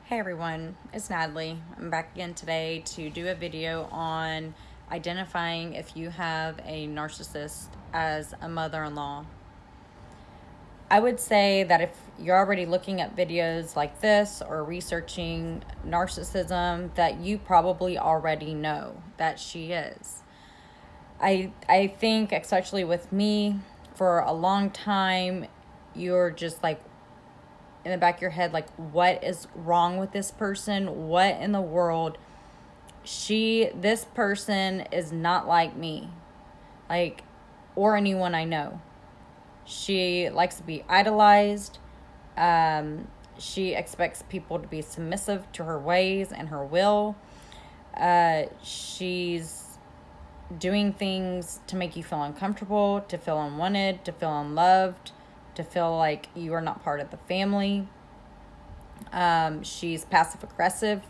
Hey everyone, it's Natalie. I'm back again today to do a video on identifying if you have a narcissist as a mother-in-law. I would say that if you're already looking at videos like this or researching narcissism, that you probably already know that she is. I think, especially with me, for a long time, you're just like, in the back of your head, like, what is wrong with this person? What in the world? This person is not like me, like, or anyone I know. She likes to be idolized. She expects people to be submissive to her ways and her will. She's doing things to make you feel uncomfortable, to feel unwanted, to feel unloved, to feel like you are not part of the family. She's passive aggressive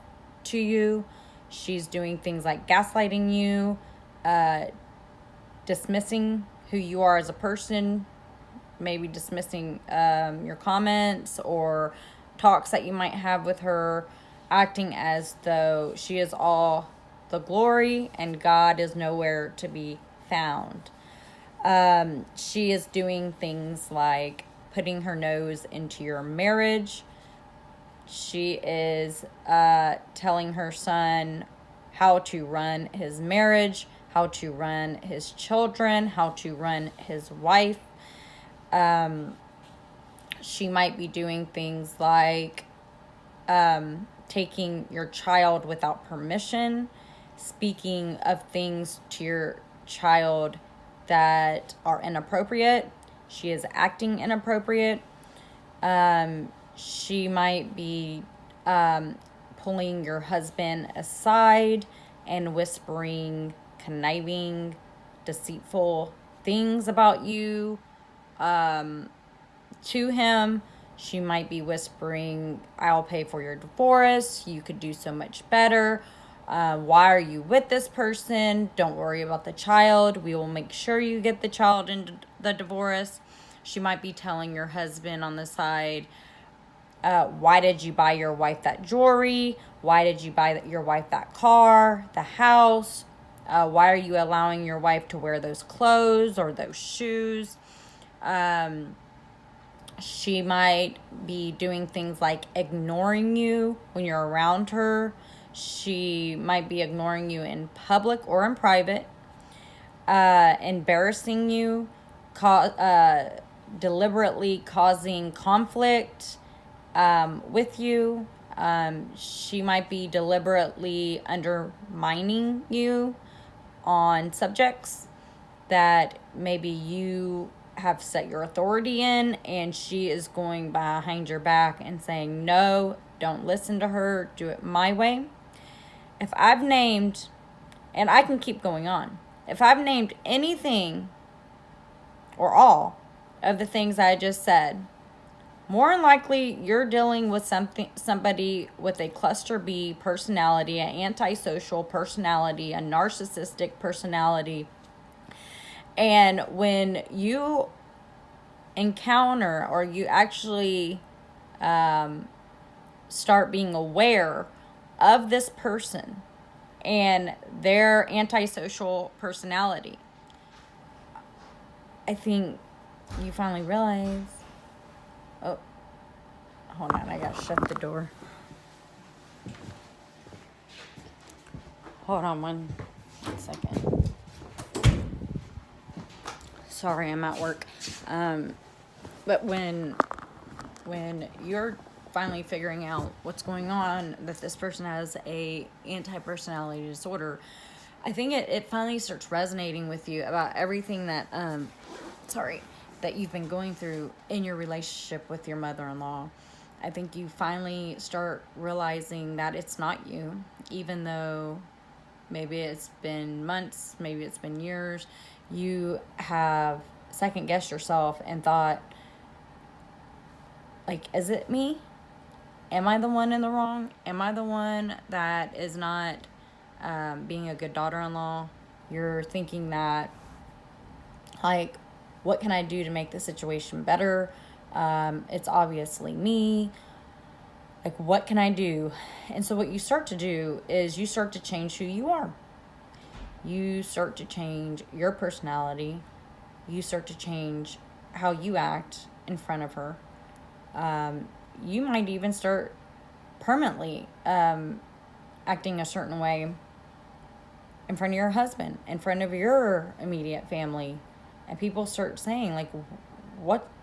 to you. She's doing things like gaslighting you, dismissing who you are as a person, maybe dismissing your comments or talks that you might have with her, acting as though she is all the glory and God is nowhere to be found. She is doing things like putting her nose into your marriage. She is telling her son how to run his marriage, how to run his children, how to run his wife. She might be doing things like taking your child without permission, speaking of things to your child that are inappropriate. She is acting inappropriate. She might be pulling your husband aside and whispering conniving, deceitful things about you to him. She might be whispering, I'll pay for your divorce. You could do so much better. Why are you with this person? Don't worry about the child. We will make sure you get the child into the divorce. She might be telling your husband on the side, why did you buy your wife that jewelry? Why did you buy your wife that car, the house? Why are you allowing your wife to wear those clothes or those shoes? She might be doing things like ignoring you when you're around her. She might be ignoring you in public or in private, embarrassing you, deliberately causing conflict with you. She might be deliberately undermining you on subjects that maybe you have set your authority in, and she is going behind your back and saying, no, don't listen to her, do it my way. If I've named, and I can keep going on, if I've named anything or all of the things I just said, more than likely you're dealing with somebody with a cluster B personality, an antisocial personality, a narcissistic personality. And when you encounter or you actually start being aware of this person and their antisocial personality, I think you finally realize, oh, hold on, I gotta shut the door. Hold on one second. Sorry, I'm at work. But when you're finally figuring out what's going on, that this person has a anti-personality disorder, I think it finally starts resonating with you about everything that that you've been going through in your relationship with your mother-in-law. I think you finally start realizing that it's not you, even though maybe it's been months, maybe it's been years. You have second-guessed yourself and thought, like, is it me? Am I the one in the wrong? Am I the one that is not being a good daughter-in-law? You're thinking that, like, what can I do to make the situation better? It's obviously me. Like, what can I do? And so what you start to do is you start to change who you are. You start to change your personality. You start to change how you act in front of her. You might even start permanently acting a certain way in front of your husband, in front of your immediate family. And people start saying, like,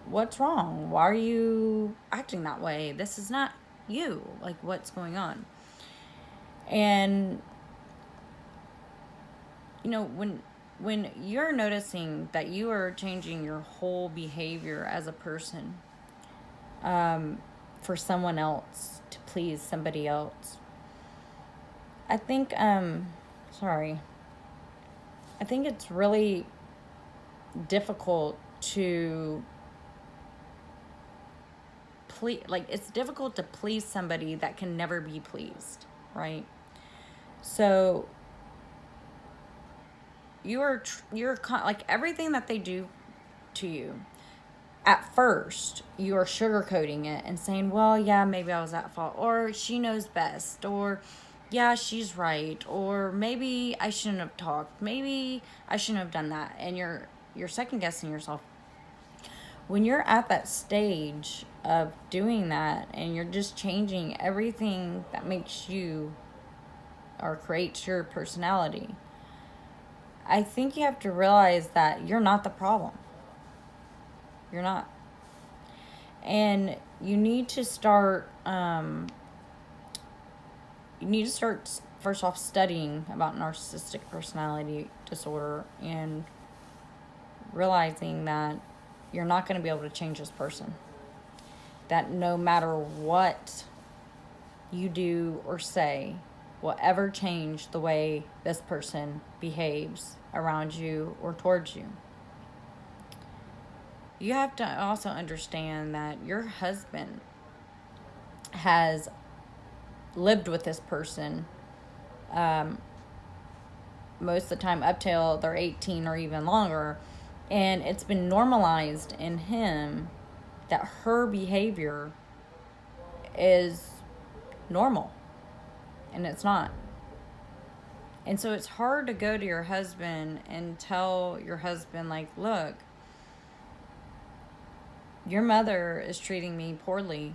what's wrong? Why are you acting that way? This is not you. Like, what's going on? And you know, when you're noticing that you are changing your whole behavior as a person for someone else, to please somebody else, I think I think it's really difficult to please, like, it's difficult to please somebody that can never be pleased, right? So you're like, everything that they do to you, at first you are sugarcoating it and saying, well, yeah, maybe I was at fault, or she knows best, or yeah, she's right, or maybe I shouldn't have talked, maybe I shouldn't have done that. And you're second guessing yourself. When you're at that stage of doing that and you're just changing everything that makes you or creates your personality, I think you have to realize that you're not the problem. You're not. And you need to start first off studying about narcissistic personality disorder and realizing that you're not going to be able to change this person. That no matter what you do or say will ever change the way this person behaves around you or towards you. You have to also understand that your husband has lived with this person most of the time up till they're 18 or even longer, and it's been normalized in him that her behavior is normal, and it's not. And so it's hard to go to your husband and tell your husband, like, look, your mother is treating me poorly,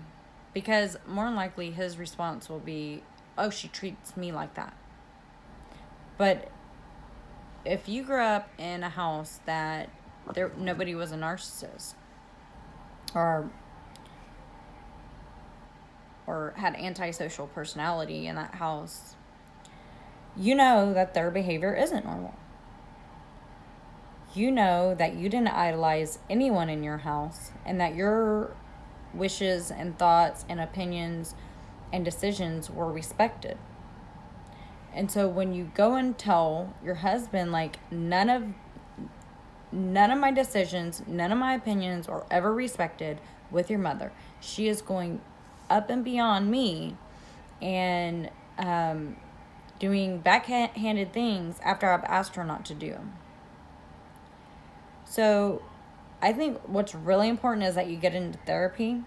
because more than likely his response will be, oh, she treats me like that. But if you grew up in a house that nobody was a narcissist or had antisocial personality in that house, you know that their behavior isn't normal. You know that you didn't idolize anyone in your house, and that your wishes and thoughts and opinions and decisions were respected. And so when you go and tell your husband, like, none of my decisions, none of my opinions are ever respected with your mother, she is going up and beyond me and doing backhanded things after I've asked her not to do them. So I think what's really important is that you get into therapy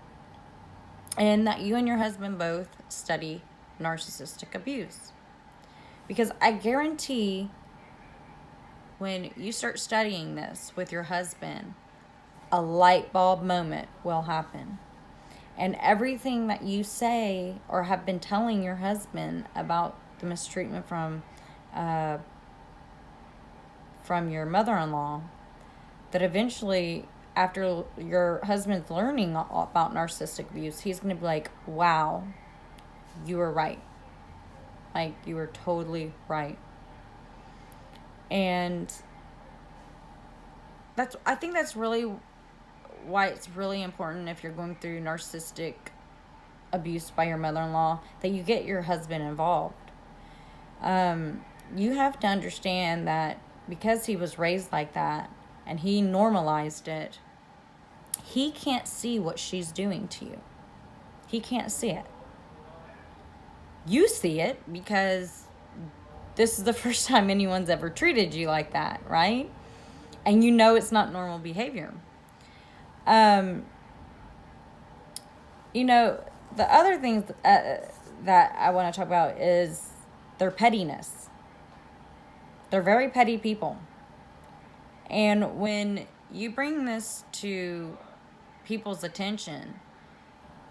and that you and your husband both study narcissistic abuse. Because I guarantee when you start studying this with your husband, a light bulb moment will happen. And everything that you say or have been telling your husband about the mistreatment from your mother-in-law, that eventually, after your husband's learning about narcissistic abuse, he's going to be like, wow, you were right. Like, you were totally right. And I think that's really why it's really important, if you're going through narcissistic abuse by your mother-in-law, that you get your husband involved. You have to understand that because he was raised like that and he normalized it, he can't see what she's doing to you. He can't see it. You see it because this is the first time anyone's ever treated you like that, right? And you know it's not normal behavior. You know, the other things that I want to talk about is their pettiness. They're very petty people. And when you bring this to people's attention,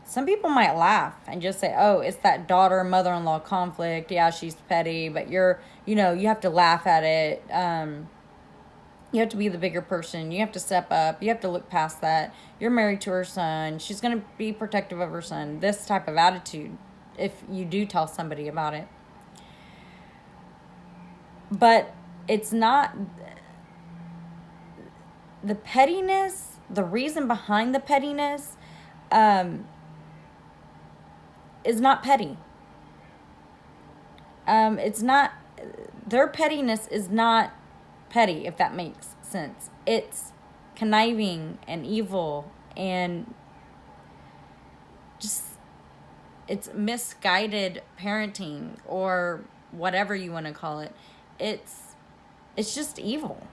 some people might laugh and just say, oh, it's that daughter-mother-in-law conflict. Yeah, she's petty, but you have to laugh at it. You have to be the bigger person. You have to step up. You have to look past that. You're married to her son. She's going to be protective of her son. This type of attitude, if you do tell somebody about it. But it's not the pettiness, the reason behind the pettiness is not petty. It's not, their pettiness is not petty, if that makes sense. It's conniving and evil and just, it's misguided parenting or whatever you want to call it. It's just evil.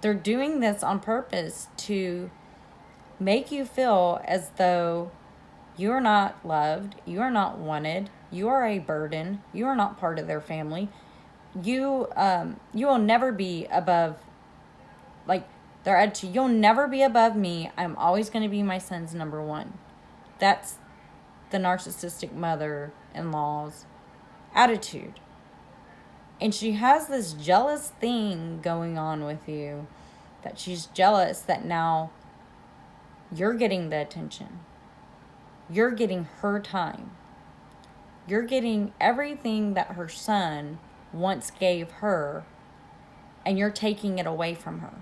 They're doing this on purpose to make you feel as though you are not loved, you are not wanted, you are a burden, you are not part of their family. You will never be above, like, their attitude. You'll never be above me. I'm always going to be my son's number one. That's the narcissistic mother-in-law's attitude. And she has this jealous thing going on with you, that she's jealous that now you're getting the attention. You're getting her time. You're getting everything that her son once gave her, and you're taking it away from her.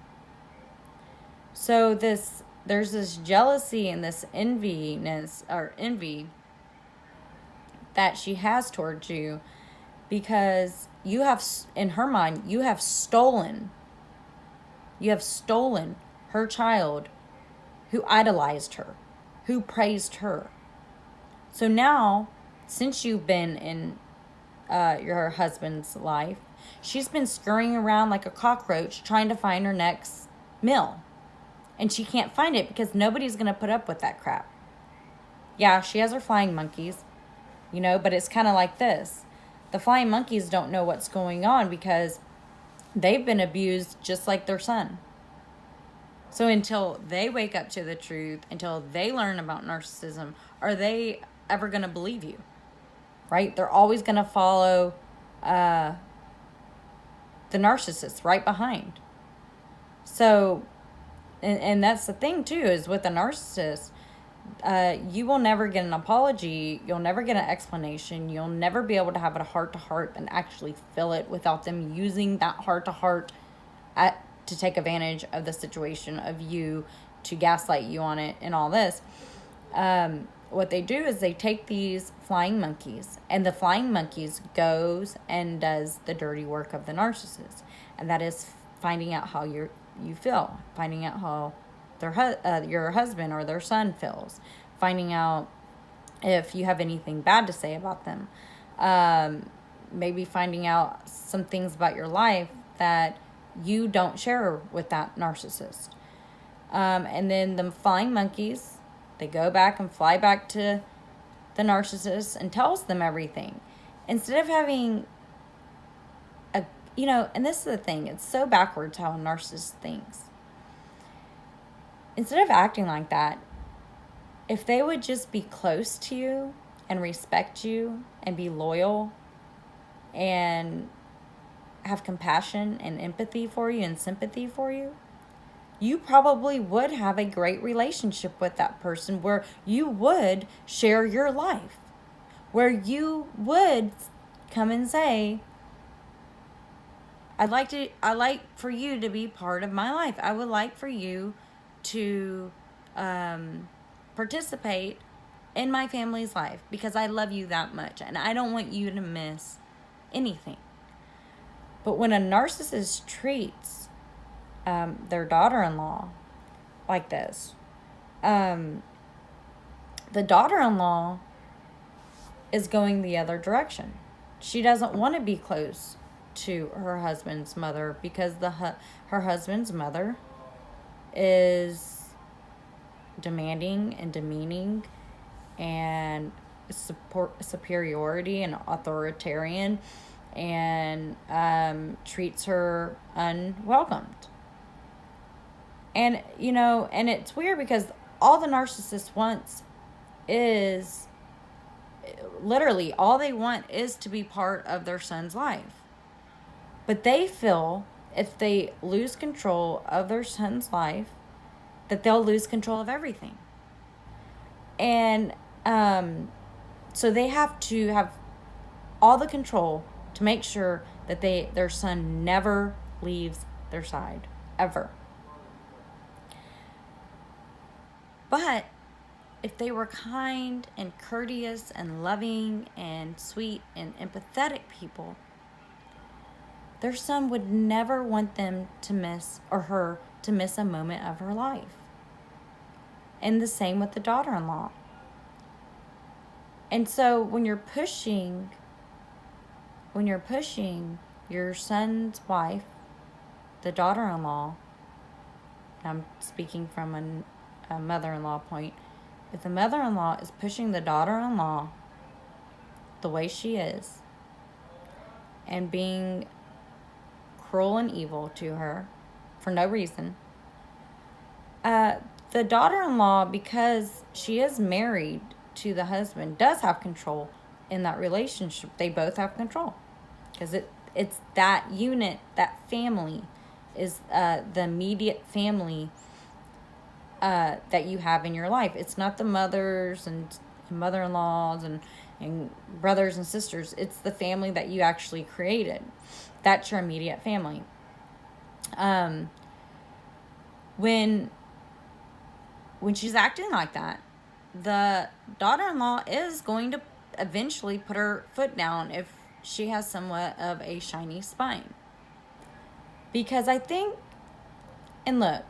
So there's this jealousy and this envy that she has towards you, because you have, in her mind, you have stolen her child who idolized her, who praised her. So now, since you've been in your husband's life, she's been scurrying around like a cockroach trying to find her next meal. And she can't find it because nobody's going to put up with that crap. Yeah, she has her flying monkeys, but it's kind of like this. The flying monkeys don't know what's going on because they've been abused just like their son. So until they wake up to the truth, until they learn about narcissism, are they ever going to believe you? Right? They're always going to follow the narcissist right behind. So, and that's the thing too, is with a narcissist, you will never get an apology. You'll never get an explanation. You'll never be able to have a heart-to-heart and actually feel it without them using that heart-to-heart to take advantage of the situation of you, to gaslight you on it and all this. What they do is they take these flying monkeys, and the flying monkeys goes and does the dirty work of the narcissist. And that is finding out how you feel, finding out how your husband or their son feels, finding out if you have anything bad to say about them, maybe finding out some things about your life that you don't share with that narcissist. And then the flying monkeys, they go back and fly back to the narcissist and tells them everything. Instead of having and this is the thing, it's so backwards how a narcissist thinks. Instead of acting like that, if they would just be close to you and respect you and be loyal and have compassion and empathy for you and sympathy for you, you probably would have a great relationship with that person, where you would share your life, where you would come and say, I'd like for you to be part of my life. I would like for you to participate in my family's life because I love you that much and I don't want you to miss anything. But when a narcissist treats their daughter-in-law like this, the daughter-in-law is going the other direction. She doesn't want to be close to her husband's mother because her husband's mother is demanding and demeaning and superiority and authoritarian, and treats her unwelcomed. And, and it's weird because all the narcissist wants is, literally, all they want is to be part of their son's life. But they feel if they lose control of their son's life, that they'll lose control of everything. And so they have to have all the control to make sure that their son never leaves their side, ever. But if they were kind and courteous and loving and sweet and empathetic people, their son would never want them to miss, or her to miss, a moment of her life. And the same with the daughter-in-law. And so when you're pushing your son's wife, the daughter-in-law, I'm speaking from a mother-in-law point, if the mother-in-law is pushing the daughter-in-law the way she is and being cruel and evil to her for no reason, the daughter-in-law, because she is married to the husband, does have control in that relationship. They both have control because it's that unit, that family is the immediate family that you have in your life. It's not the mothers and mother-in-laws and brothers and sisters. It's the family that you actually created. That's your immediate family. When she's acting like that, the daughter-in-law is going to eventually put her foot down if she has somewhat of a shiny spine. Because I think, and look,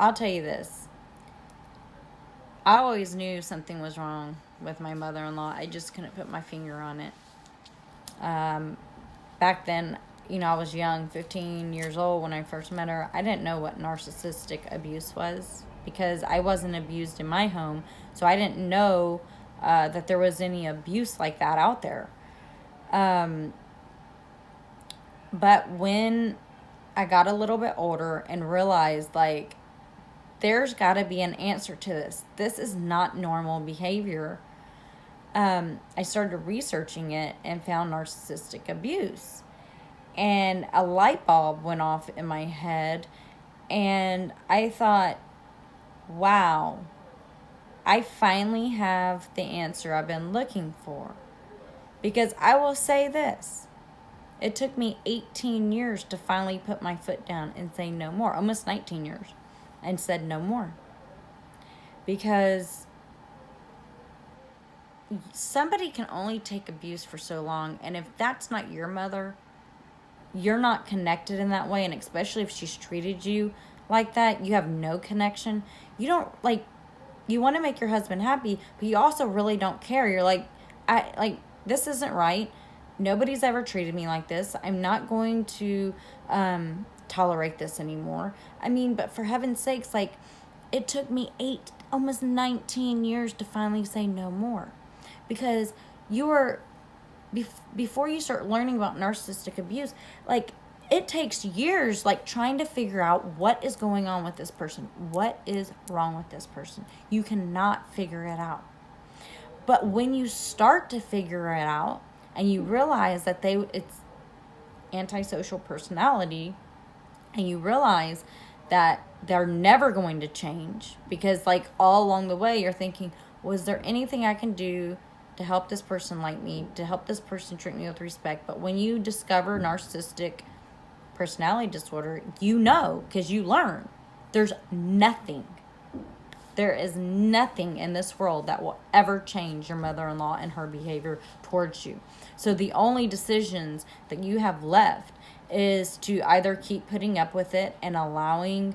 I'll tell you this. I always knew something was wrong with my mother-in-law. I just couldn't put my finger on it. Back then, I was young, 15 years old when I first met her. I didn't know what narcissistic abuse was because I wasn't abused in my home. So I didn't know that there was any abuse like that out there. But when I got a little bit older and realized, there's got to be an answer to this. This is not normal behavior. I started researching it and found narcissistic abuse. And a light bulb went off in my head. And I thought, wow, I finally have the answer I've been looking for. Because I will say this. It took me 18 years to finally put my foot down and say no more. Almost 19 years. And said no more. Because somebody can only take abuse for so long. And if that's not your mother, you're not connected in that way. And especially if she's treated you like that, you have no connection. You don't, you want to make your husband happy, but you also really don't care. You're this isn't right. Nobody's ever treated me like this. I'm not going to tolerate this anymore. But for heaven's sakes, it took me almost 19 years to finally say no more. Because before you start learning about narcissistic abuse, it takes years, trying to figure out what is going on with this person. What is wrong with this person? You cannot figure it out. But when you start to figure it out, and you realize that it's antisocial personality, and you realize that they're never going to change, because all along the way you're thinking, was there anything I can do to help this person like me, to help this person treat me with respect? But when you discover narcissistic personality disorder, because you learn, there is nothing in this world that will ever change your mother-in-law and her behavior towards you. So the only decisions that you have left is to either keep putting up with it and allowing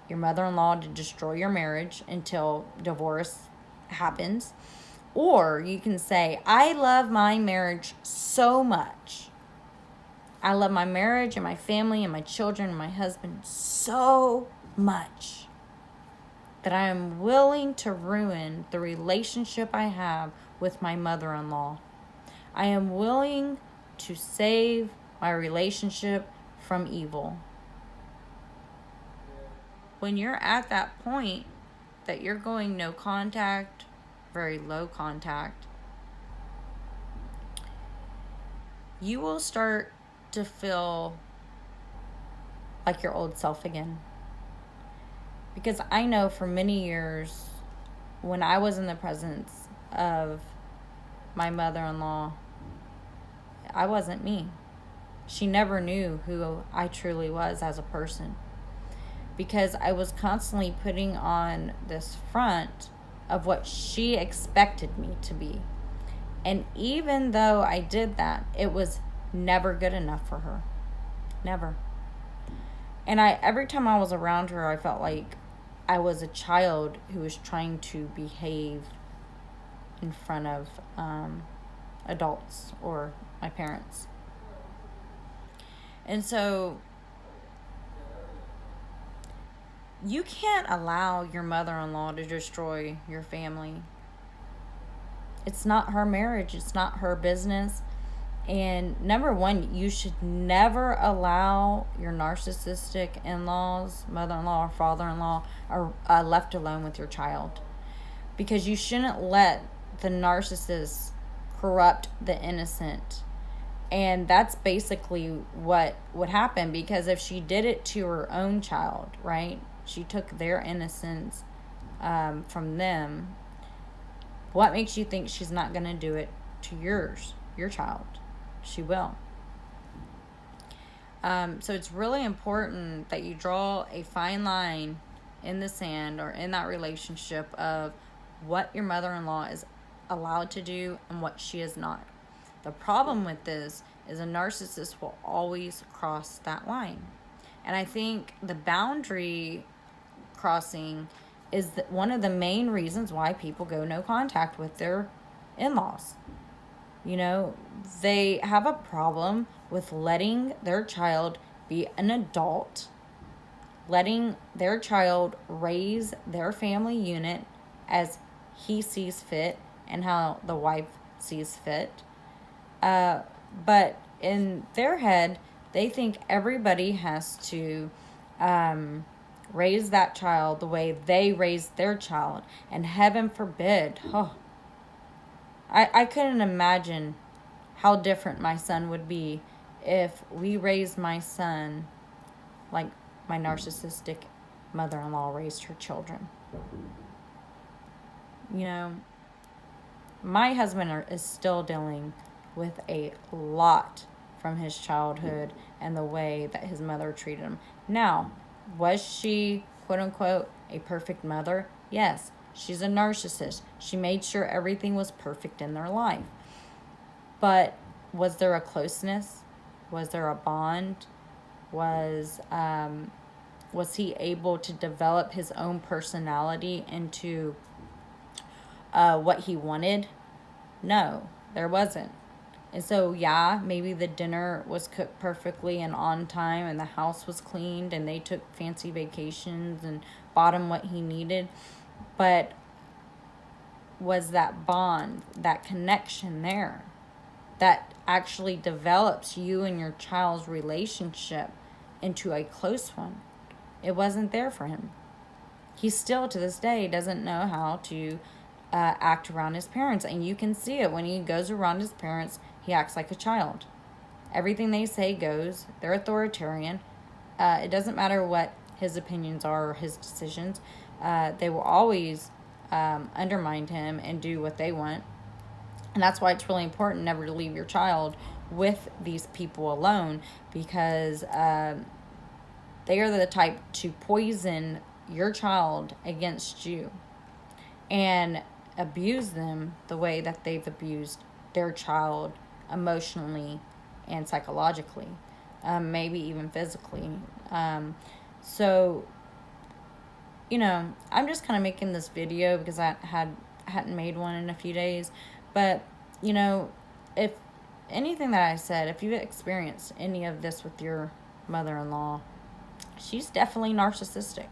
your mother-in-law to destroy your marriage until divorce happens, or you can say, I love my marriage so much. I love my marriage and my family and my children and my husband so much that I am willing to ruin the relationship I have with my mother-in-law. I am willing to save my relationship from evil. When you're at that point that you're going no contact, very low contact, you will start to feel like your old self again. Because I know for many years, when I was in the presence of my mother-in-law, I wasn't me. She never knew who I truly was as a person. Because I was constantly putting on this front of what she expected me to be. And even though I did that, it was never good enough for her. Never. And every time I was around her, I felt like I was a child who was trying to behave in front of adults or my parents. And so you can't allow your mother-in-law to destroy your family. It's not her marriage. It's not her business. And number one, you should never allow your narcissistic in-laws, mother-in-law or father-in-law, are left alone with your child. Because you shouldn't let the narcissist corrupt the innocent. And that's basically what would happen. Because if she did it to her own child, right? She took their innocence from them. What makes you think she's not going to do it to your child? She will. So it's really important that you draw a fine line in the sand or in that relationship of what your mother-in-law is allowed to do and what she is not. The problem with this is a narcissist will always cross that line. And I think the boundary crossing is one of the main reasons why people go no contact with their in-laws. You know, they have a problem with letting their child be an adult, letting their child raise their family unit as he sees fit and how the wife sees fit. But in their head, they think everybody has to raise that child the way they raised their child. And heaven forbid, I couldn't imagine how different my son would be if we raised my son like my narcissistic mother-in-law raised her children. You know, my husband is still dealing with a lot from his childhood and the way that his mother treated him. Now, was she, quote unquote, a perfect mother? Yes. She's a narcissist. She made sure everything was perfect in their life. But was there a closeness? Was there a bond? Was he able to develop his own personality into what he wanted? No, there wasn't. And so, yeah, maybe the dinner was cooked perfectly and on time and the house was cleaned and they took fancy vacations and bought him what he needed. But was that bond, that connection there that actually develops you and your child's relationship into a close one? It wasn't there for him. He still, to this day, doesn't know how to act around his parents. And you can see it when he goes around his parents, he acts like a child. Everything they say goes. They're authoritarian. It doesn't matter what his opinions are or his decisions. They will always undermine him and do what they want. And that's why it's really important never to leave your child with these people alone, because they are the type to poison your child against you and abuse them the way that they've abused their child emotionally and psychologically, maybe even physically. So, you know, I'm just kind of making this video because I hadn't made one in a few days. But, you know, if anything that I said, if you've experienced any of this with your mother-in-law, she's definitely narcissistic.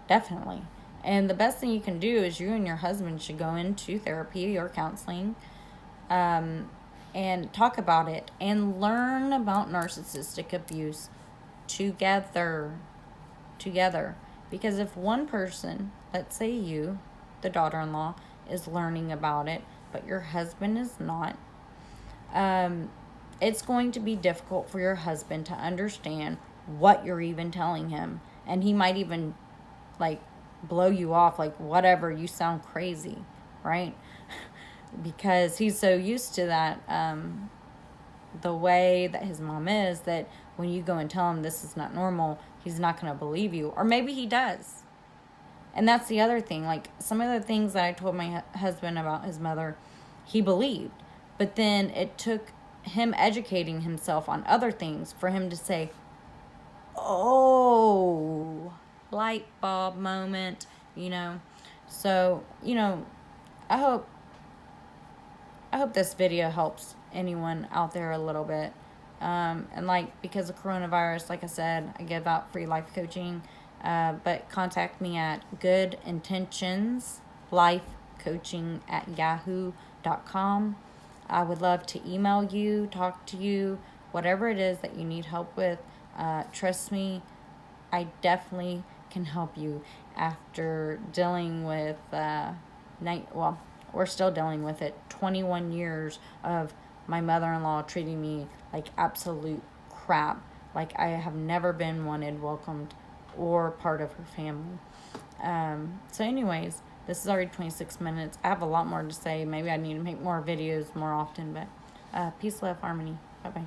Definitely. And the best thing you can do is you and your husband should go into therapy or counseling, and talk about it and learn about narcissistic abuse together. Because if one person, let's say you, the daughter-in-law, is learning about it, but your husband is not, it's going to be difficult for your husband to understand what you're even telling him. And he might even, like, blow you off, like, whatever, you sound crazy, right? Because he's so used to that, the way that his mom is, that when you go and tell him this is not normal, he's not going to believe you. Or maybe he does. And that's the other thing. Like, some of the things that I told my husband about his mother, he believed. But then it took him educating himself on other things for him to say, oh, light bulb moment, you know. So, you know, I hope this video helps anyone out there a little bit. And like, because of coronavirus, like I said, I give out free life coaching. But contact me at Goodintentionslifecoaching@yahoo.com. I would love to email you, talk to you, whatever it is that you need help with. Trust me, I definitely can help you after dealing with, we're still dealing with it, 21 years of my mother-in-law treating me like absolute crap. Like, I have never been wanted, welcomed, or part of her family. So anyways, this is already 26 minutes. I have a lot more to say. Maybe I need to make more videos more often, but peace, love, harmony. Bye-bye.